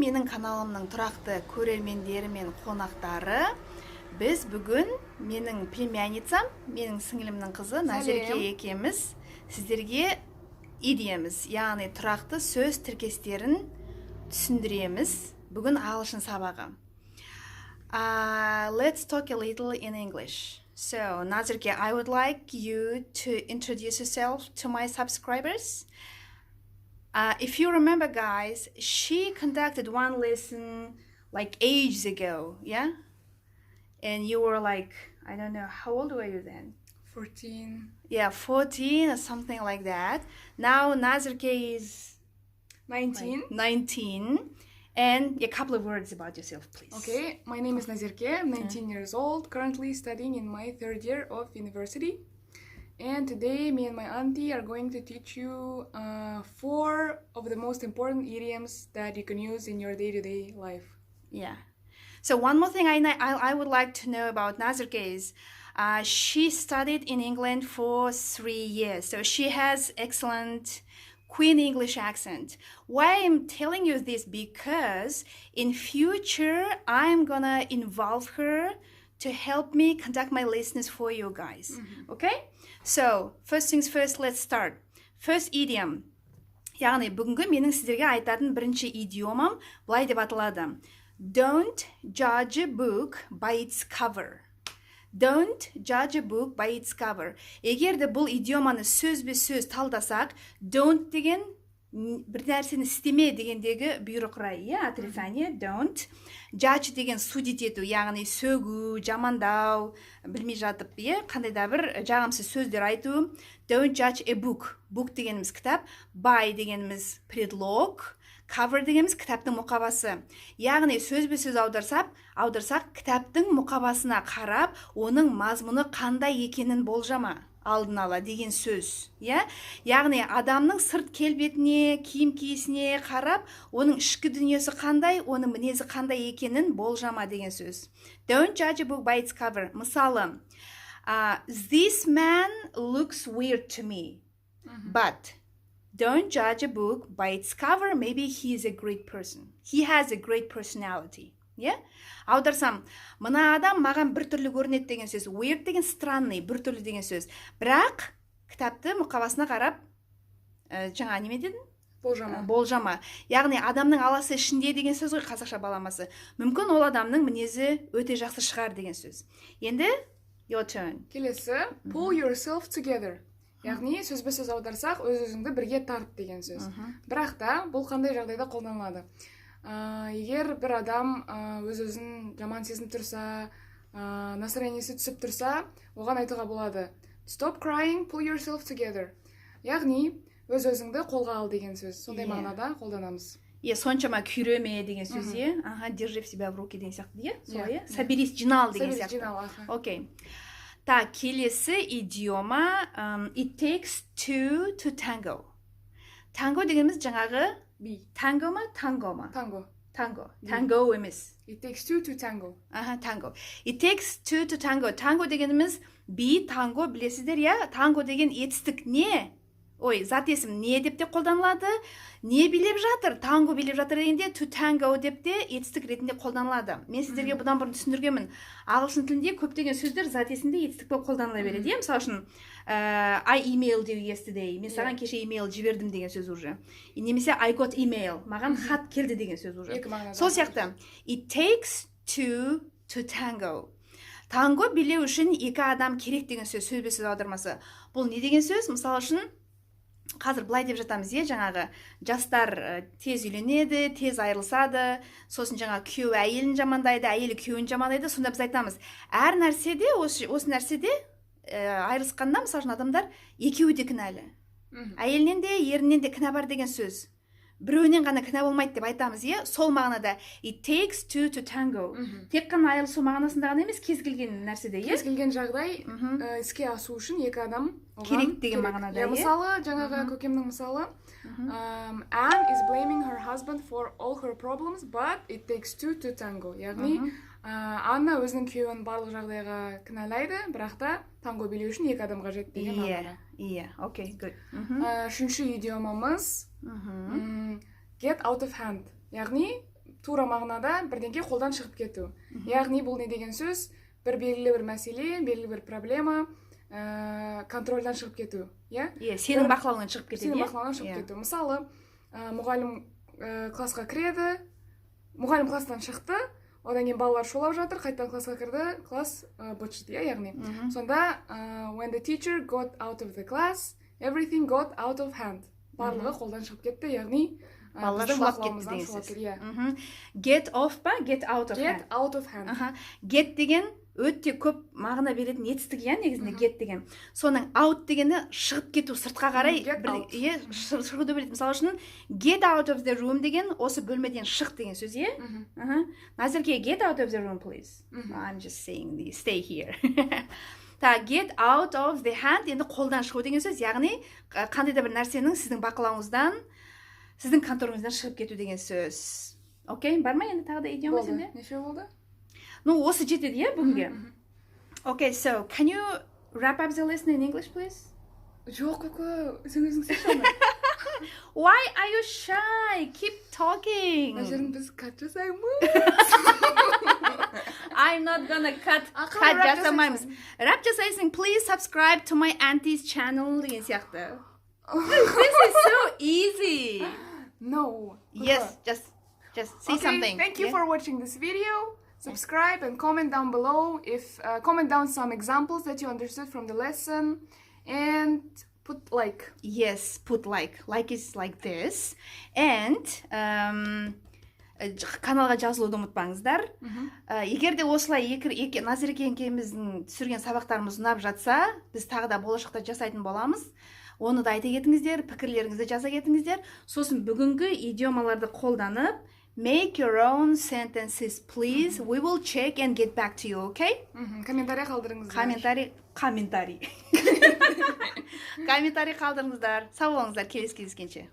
менің каналымның тұрақты көрермендері мен қонақтары. Біз бүгін менің племянницам, менің сіңілімнің қызы Назерке екеуміз сіздерге идеямыз, яғни тұрақты сөз тіркестерін түсіндіреміз. Бүгін ағылшын сабағы. Let's talk a little in English. So, Nazerke, I would like you to introduce yourself to my subscribers. If you remember, guys, she conducted one lesson like ages ago, yeah? And you were like, I don't know, how old were you then? 14. Yeah, 14 or something like that. Now Nazerke is 19. 19. And a couple of words about yourself, please. Okay, my name is Nazerke. I'm 19 years old, currently studying in my third year of university. And today, me and my auntie are going to teach you 4 of the most important idioms that you can use in your day-to-day life. Yeah. So one more thing I would like to know about Nazerke is she studied in England for 3 years. So she has excellent Queen English accent. Why I'm telling you this? Because in future, I'm gonna involve her to help me conduct my lessons for you guys. Okay? So, first things first, let's start. First idiom. Яғни бүгінгі менің сіздерге айтатын бірінші идиомам былай деп аталады. Don't judge a book by its cover. Don't judge a book by its cover. Егер де бұл идиоманы сөзбе-сөз талдасақ, don't деген бір нәрсені істеме дегендегі бұйрық рай, отрицание, don't. Judge деген судить ету, яғни сөгу, жамандау, білмей жатып, қандай да бір жағымсыз сөздер айту. Don't judge a book. Book дегеніміз кітап, by дегеніміз предлог, cover дегеніміз кітаптың мұқабасы. Яғни сөзбе-сөз аударсақ, кітаптың мұқабасына қарап, оның мазмұны қандай екенін болжама. Алдын ала деген сөз, Яғни адамның сырт келбетіне, киім киісіне қарап, оның ішкі дүниесі қандай, оның мінезі қандай екенін болжама деген сөз. Don't judge a book by its cover. Мысалы, this man looks weird to me, but don't judge a book by its cover. Maybe he is a great person. He has a great personality. Аударсам, мына адам маған бір түрлі көрінеді деген сөз. Weird деген странный, бір түрлі деген сөз. Бірақ кітапты мұқабасына қарап, жаңа неме дедің? Болжама. Яғни адамның аласы ішінде деген сөз ғой, қазақша баламасы. Мүмкін ол адамның мінезі өте жақсы шығар деген сөз. Енді your turn. Келесі, pull yourself together. Яғни сөзбе-сөз аударсақ, өз-өзіңді бірге тарт деген сөз. Бірақ та бұл қандай жағдайда қолданылады? Егер бір адам өз-өзін жаман сезініп тұрса, настроениесі түсіп тұрса, оған айтуға болады. Stop crying, pull yourself together. Яғни өз-өзіңді қолға ал деген сөз. Сондай мағынада қолданамыз. Соншама күйреме деген сөз, держи в себя в руки деген сияқты, соберись, жинал деген сияқты. Окей. Так, келесі идиома it takes two to tango. Tango дегеніміз жаңағы Tango ма? Tango емес. It takes two to tango. Tango. It takes two to tango. Tango дегеніміз танго білесіздер, Tango деген етістік не? Зат есім не деп те қолданылады? Не билеп жатыр? Танго билеп жатыр дегенде to tango деп те етістік ретінде қолданылады. Мен сіздерге бұдан бұрын түсіндіргенмін. Ағылшын тілінде көптеген сөздер зат есімде етістік болып қолданыла береді. Мысалы үшін I emailed you yesterday. Мен саған кеше email жібердім деген сөз уже. Немесе I got email. Маған хат келді деген сөз уже. Сол сияқты. It takes two to tango. Танго билеу үшін 2 адам керек деген сөз, сөзбе-сөз аудармасы. Бұл не деген сөз? Мысалы үшін қазір былай деп жатамыз, жаңағы жастар тез үйленеді, тез айырылысады, сосын жаңа күйеуі әйелін жамандайды, әйелі күйеуін жамандайды. Сонда біз айтамыз, әр нәрседе, осы нәрседе айырылысқанда, мысалы үшін адамдар екеуі де кінәлі. Әйелінен де, ерінен де кінә бар деген сөз. Біреуінен ғана кінә болмайды деп айтамыз, сол мағынада it takes two to tango. Тек қана айырылысу мағынасында ғана емес, кез келген нәрседе, кез келген жағдай іске асу үшін 2 адам керек деген мағынада. Мысалы, жаңағы көкемнің мысалы, Anne is blaming her husband for all her problems, but it takes two to tango. Яғни, Анна өзінің күйеуін барлық жағдайға кінәлайды, бірақ та танго билеу үшін 2 адам қажет деген мағынада. Okay, good. Үшінші идиомамыз get out of hand. Яғни тура мағынада бірдеңке қолдан шығып кету. Яғни бұл не деген сөз? Бір белгілі бір мәселе, белгілі бір проблема контрольдан шығып кету. Сенің бақылауыңнан шығып кетеді. Сенің бақылауыңнан шығып кету. Мысалы, мұғалім классқа кіреді, мұғалім класстан шықты, одан кейін балалар шулап жатыр, қайтадан классқа кірді, класс быт шықты, яғни. Сонда when the teacher got out of the class, everything got out of hand. Барлығы қолдан шығып кетті, яғни балалар шулап кетті дегенсіз. Get off па, get out of hand. Get out of hand. Get деген өте көп мағына беретін етістік, негізінде get деген. Соның out дегені шығып кету, сыртқа қарай шығуды береді. Мысалы үшін get out of the room деген осы бөлмеден шық деген сөз, Назерке, get out of the room, please. I'm just saying, stay here. Get out of the hand енді қолдан шығу деген сөз, яғни қандай да бір нәрсенің сіздің бақылауыңыздан, сіздің контроліңізден шығып кету деген сөз. Окей, бар ма енді тағы да идиома сенде? Неше болды? Осы жетеді, бүгінге? Okay, so can you wrap up the lesson in English, please? Жоқ, сен өзің сен Why are you shy? Keep talking. Назерін біз кат жасаймыз. I'm not gonna cut жасамаймыз. Rap жасайсың, please subscribe to my auntie's channel деген сияқты. This is so easy. No. Yes, just say something. Thank you for watching this video. Subscribe and comment down below if comment down some examples that you understood from the lesson and put like. Yes, put like. Like is like this. And каналға жазылуды ұмытпаңыздар. Егер де осылай Назерке екеуміздің түсірген сабақтарымыз ұнап жатса, біз тағы да болашақта жасайтын боламыз. Оны да айта кетіңіздер, пікірлеріңізді жаза кетіңіздер. Сосын бүгінгі идиомаларды қолданып, make your own sentences, please. We will check and get back to you, okay? Комментарий қалдырыңыздар. Комментарий қалдырыңыздар. Сау болыңыздар, келесі кездескенше.